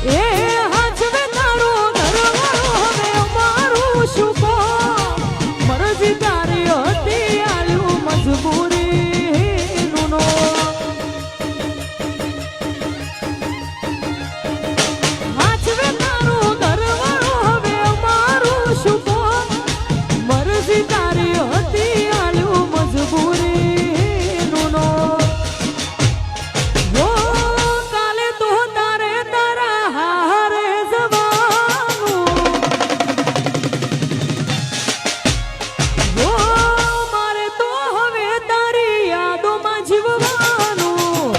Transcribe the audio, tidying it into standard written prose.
એ હાચવે તારો ઘરવાળો હવે અમારું શું કહો મરજી તારી હતી આલ્યું મજબૂરી નો હાચવે તારો ઘરવાળો હવે અમારું શું કહો મરજી તારી હતી આલ્યું મજબૂરી નો કાલે તો તારે તારા હારે જવાનું મારે તો હવે તારી યાદોમાં જીવવાનું